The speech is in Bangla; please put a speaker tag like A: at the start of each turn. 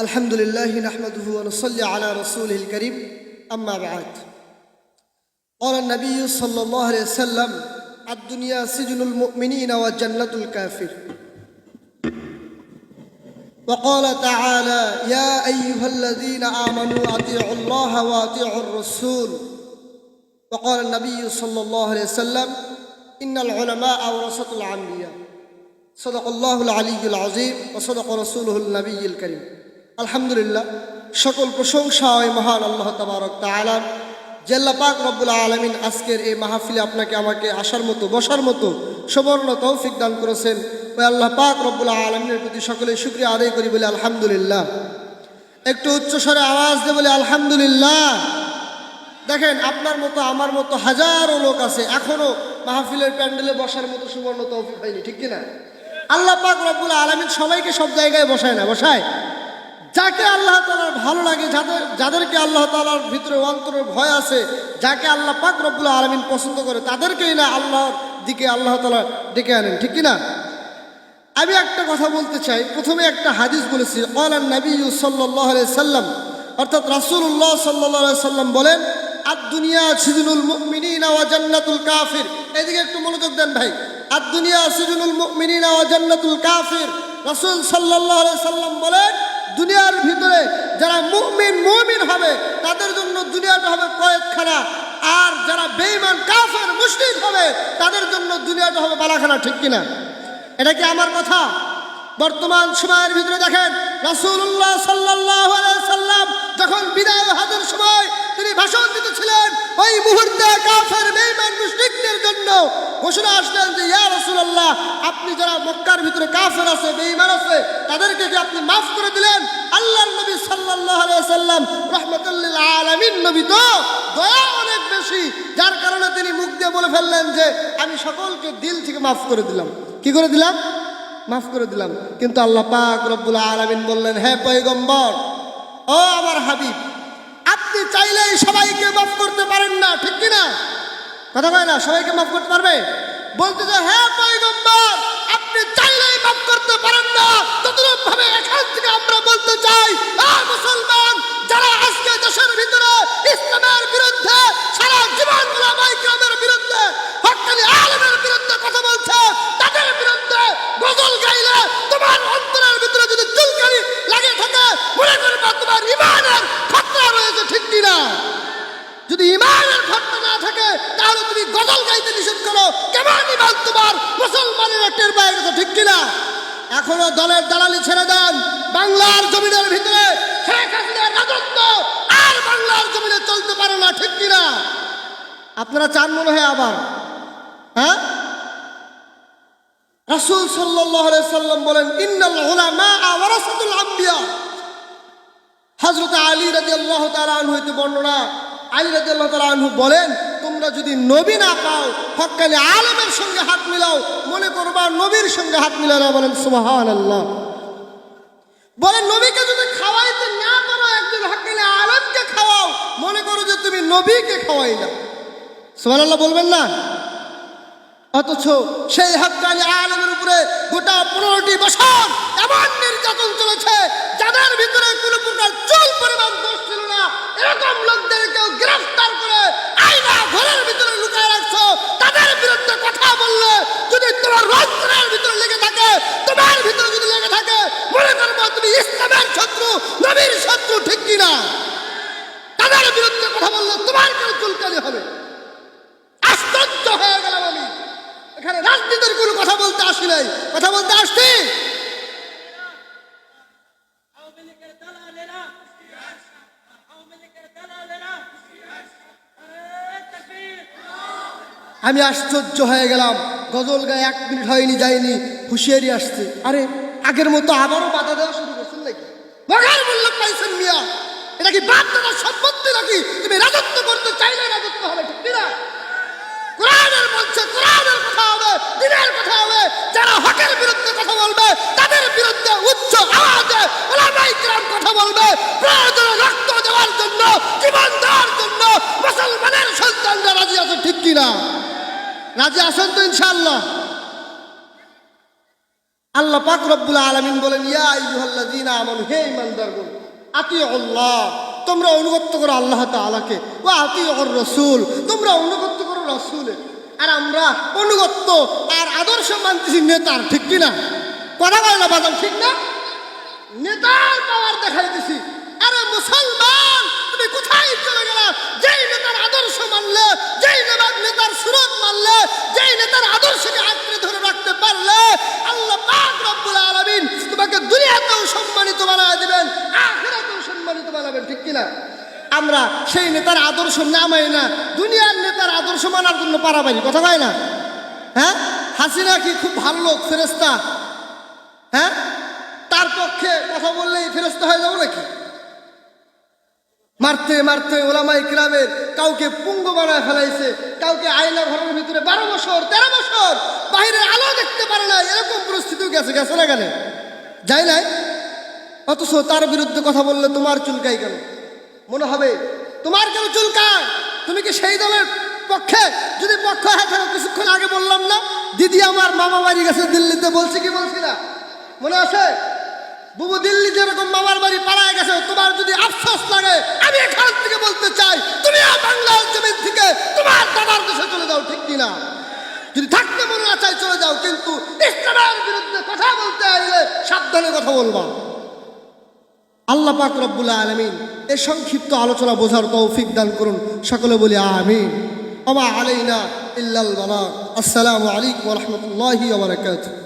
A: الحمد لله نحمده ونصلي على رسوله الكريم أما بعد قال النبي صلى الله عليه وسلم الدنيا سجن المؤمنين وجنة الكافر وقال تعالى يا أيها الذين آمنوا أطيعوا الله وأطيعوا الرسول وقال النبي صلى الله عليه وسلم إن العلماء ورثة الأنبياء صدق الله العلي العظيم وصدق رسوله النبي الكريم আলহামদুলিল্লাহ সকল প্রশংসা ওই মহান আল্লাহ তাবারক তাআলার যে আল্লাহ পাক রব্বুল আলামিন আজকের এই মাহফিলে আপনাকে আমাকে আসার মতো বসার মতো সুবর্ণ তৌফিক দান করেছেন ওই আল্লাহ পাক রব্বুল আলামিনের প্রতি সকলে শুকরিয়া আদায় করি বলে আলহামদুলিল্লাহ। একটু উচ্চ স্বরে আওয়াজ দিয়ে বলে আলহামদুলিল্লাহ। দেখেন আপনার মতো আমার মতো হাজারো লোক আছে এখনো মাহফিলের প্যান্ডেলে বসার মতো সুবর্ণ তৌফিক হয়নি, ঠিক কিনা? আল্লাহ পাক রব্বুল আলামিন সবাইকে সব জায়গায় বসায় না, বসায় যাকে আল্লাহ তাআলার ভালো লাগে, যাদেরকে আল্লাহ তাআলার ভিতরে অন্তরের ভয় আছে, যাকে আল্লাহ পাক রব্বুল আলামিন পছন্দ করে তাদেরকেই না আল্লাহর দিকে আল্লাহ তাআলা ডেকে আনেন, ঠিক কিনা? আমি একটা কথা বলতে চাই। প্রথমে একটা হাদিস বলেছি, ক্বালান নবী সাল্লাল্লাহু আলাইহি সাল্লাম, অর্থাৎ রাসূলুল্লাহ সাল্লাল্লাহু আলাইহি সাল্লাম বলেন আদ-দুনিয়া সিজনুল মুমিনিনা ওয়া জান্নাতুল কাফির। এদিকে একটু মনোযোগ দেন ভাই। আদ-দুনিয়া সিজনুল মুমিনিনা ওয়া জান্নাতুল কাফির। রাসূল সাল্লাল্লাহু আলাইহি সাল্লাম বলেন দুনিয়ার ভিতরে যারা মুমিন হবে তাদের জন্য দুনিয়াটা হবে কয়েদখানা, আর যারা বেঈমান কাফের মুশরিক হবে তাদের জন্য দুনিয়াটা হবে বালাখানা, ঠিক কিনা? এটা কি আমার কথা? বর্তমান সময়ের ভিতরে দেখেন রাসূলুল্লাহ সাল্লাল্লাহু আলাইহি সাল্লাম যখন বিদায় হজের সময় তিনি ভাষণ দিতেছিলেন, ওই মুহূর্তে কাফের বেঈমান মুশরিকদের জন্য ঘোষণা আসলেন যে ইয়া রাসূলুল্লাহ, আপনি যারা মক্কার ভিতরে কাফের আছে বেঈমান আছে তাদেরকে কি আপনি মাফ করে দিলেন? আল্লাহর নবী সাল্লাল্লাহু আলাইহি সাল্লাম রাহমাতুল লিল আলামিন নবী তো দয়া অনেক বেশি, যার কারণে তিনি মুখ দিয়ে বলে ফেললেন যে আমি সকলকে দিল থেকে মাফ করে দিলাম। কি করে দিলাম? মাফ করে দিলাম। কিন্তু আল্লাহ পাক রব্বুল আলামিন বললেন, হে পয়গম্বর, ও আমার হাবিব, আপনি চাইলেই সবাইকে মাফ করতে পারেন না, ঠিক কিনা? কথা কয় না, সবাইকে মাফ করতে পারবে? বলতে যে হে পয়গম্বর, আপনি চাইলেই মাফ করতে পারেন না। তদ্রূপ ভাবে এখান থেকে আমরা বলতে চাই, মুসলমান যারা আজকে দেশের ভিতরে ইসলামের বিরুদ্ধে, সারা জীবন উলামায়ে কেরামের বিরুদ্ধে, হক্কানি আলেমের বিরুদ্ধে কথা বলছে, তাদের বিরুদ্ধে গজল গাইলে তোমার অন্তরের ভিতরে যদি চুলকানি লাগে থাকে, মনে করবা তোমার ঈমানের খতরা রয়েছে, ঠিক কিনা? যদি ঈমানের খতরা না থাকে তাহলে তুমি গজল গাইতে নিষেধ করো, কেমন ঈমান তোমার মুসলমানের টের পায় গেছে, ঠিক কিনা? এখনো দলের দালালি ছেড়ে দেন। বাংলার জমিনের ভিতরে শেখ হাসিনার রাজত্ব আর বাংলার জমিনে চলতে পারে না, ঠিক কিনা? আপনারা চান মনে হয় আবার, হ্যাঁ? রাসূল সাল্লাল্লাহু আলাইহি সাল্লাম বলেন ইন্নাল উলামা ওয়ারাসাতুল আম্বিয়া। হযরত আলী রাদিয়াল্লাহু তাআলা আনহু হইতে বর্ণনা, আলী রাদিয়াল্লাহু তাআলা আনহু বলেন তোমরা যদি নবী না পাও, হক্কানি আলেমের সঙ্গে হাত মিলাও, মনে করবা নবীর সঙ্গে হাত মিলানো। বলেন সুবহানাল্লাহ। বলেন নবীকে যদি খাওয়াইতে না পারো, একজন হক্কানি আলেমকে খাওয়াও, মনে করো যে তুমি নবীকে খাওয়াইলা। সুবহানাল্লাহ বলবেন না? অথচ সেই হক্কানি আলেমের উপরে গোটা 15টি বছর এমন নির্যাতন চলেছে, যাদের ভিতরে কোনো প্রকার চুল পরিমাণ দোষ ছিল না, এরকম লোকদেরকেও গ্রেফতার করে আয়না ঘরের ভিতরে লুকায় রাখছো। তাদের বিরুদ্ধে কথা বললে যদি তোমার রক্তের ভিতরে লেগে থাকে, তোমার ভিতরে যদি লেগে থাকে, মনে করবো তুমি ইসলামের শত্রু, নবীর শত্রু, ঠিক কিনা? তাদের বিরুদ্ধে কথা বললে তোমার কেন চুলকানি হবে? আশ্চর্য হয়ে গেলাম আমি। এখানে রাজনীতির কোনো কথা বলতে আসি নাই, কথা বলতে আসছি আমি আশ্চর্য হয়ে গেলাম। গজল গায়ে 1 মিনিট হয়নি, যায়নি, হুঁশিয়ারি আসছে। আরে আগের মতো আবারও বাধা দেওয়া শুরু করছেন নাকি? মগার মূল্য পাইছেন মিয়া, এটা কি বাপ দাদার সম্পত্তি নাকি? তুমি রাজত্ব করতে চাইলে রাজত্ব হবে, ঠিক কিনা? কোরআনের বলছে কোরআনের কথা হবে, দ্বীনের কথা হবে। যারা হকের বিরুদ্ধে কথা বলবে তাদের বিরুদ্ধে উচ্চ আওয়াজে উলামায়ে কেরাম কথা বলবে। প্রয়োজনে রক্ত দেওয়ার জন্য, জীবন দেওয়ার জন্য মুসলমানের সন্তানরা রাজি আছে, ঠিক কিনা? রাজি আছেন তো ইনশাআল্লাহ? আল্লাহ পাক রব্বুল আলামিন বলেন, ইয়া আইয়ুহাল্লাযীনা আমানু, হে ঈমানদারগণ, আতিউল্লাহ, তোমরা অনুগত্য করো আল্লাহ তাআলাকে, ওয়া আতিউর রাসূল, তোমরা অনুগত্য করো রাসূলের। আর আমরা অনুগত্য আর আদর্শ মানতেছি নেতার, ঠিক কি না? কথা বলে না বাদাম, ঠিক না? নেতার পাওয়ার দেখাইতেছি। আরে মুসলমান, তুমি কোথায় চলে গেলা? যেই নেতার আদর্শ মানলে, যেই নেতার সুরত মানলে, যেই নেতার আদর্শকে আঁকড়ে ধরে রাখতে পারলে, আল্লাহ পাক রব্বুল আলামিন তোমাকে দুনিয়াতেও সম্মানিত বানায় দিবেন, আখিরাতেও সম্মানিত বানাবেন, ঠিক কি না? আমরা সেই নেতার আদর্শ না মানি না, দুনিয়ার নেতার আদর্শ মানার জন্য পারাবারি, কথা কয় না? হ্যাঁ, হাসিনা কি খুব ভালো লোক, ফেরেশতা? হ্যাঁ, তার পক্ষে কথা বললেই ফেরেশতা হয়ে যাবো নাকি? মারতে মারতে ওলামায়ে কিরামের কাউকে পুঙ্গু বানায় ফেলাইছে, কাউকে আয়না ঘরের ভিতরে 12 বছর 13 বছর বাইরের আলো দেখতে পারে না, এরকম পরিস্থিতিও গেছে না গেলে যাই নাই। অথচ তার বিরুদ্ধে কথা বললে তোমার চুলকাই কেন? মনে হবে তোমার কেন চুলকায়? তুমি কি সেই দলের পক্ষে? যদি পক্ষ হয়ে থাকো, কিছুক্ষণ আগে বললাম না, দিদি আমার মামা বাড়ি গেছে দিল্লিতে, বলছি কি বলছি না? মনে আছে? বুবু দিল্লি যেরকম মামার বাড়ি পালায় গেছে, তোমার যদি আফসোস লাগে, আমি এখান থেকে বলতে চাই, তুমি বাংলার জমিন থেকে তোমার দাদার দেশে চলে যাও, ঠিক কিনা? যদি থাকতে মনে না চাই চলে যাও, কিন্তু ইসলামের বিরুদ্ধে কথা বলতে আইলে সাবধানে কথা বলবা। আল্লাহ পাক রব্বুল আলামিন এই সংক্ষিপ্ত আলোচনা বোঝার তৌফিক দান করুন, সকলে বলি আমিন। ওয়া মা আলাইনা ইল্লাল বালাগ। আসসালামু আলাইকুম ওয়া রাহমাতুল্লাহি ওয়া বারাকাতুহু।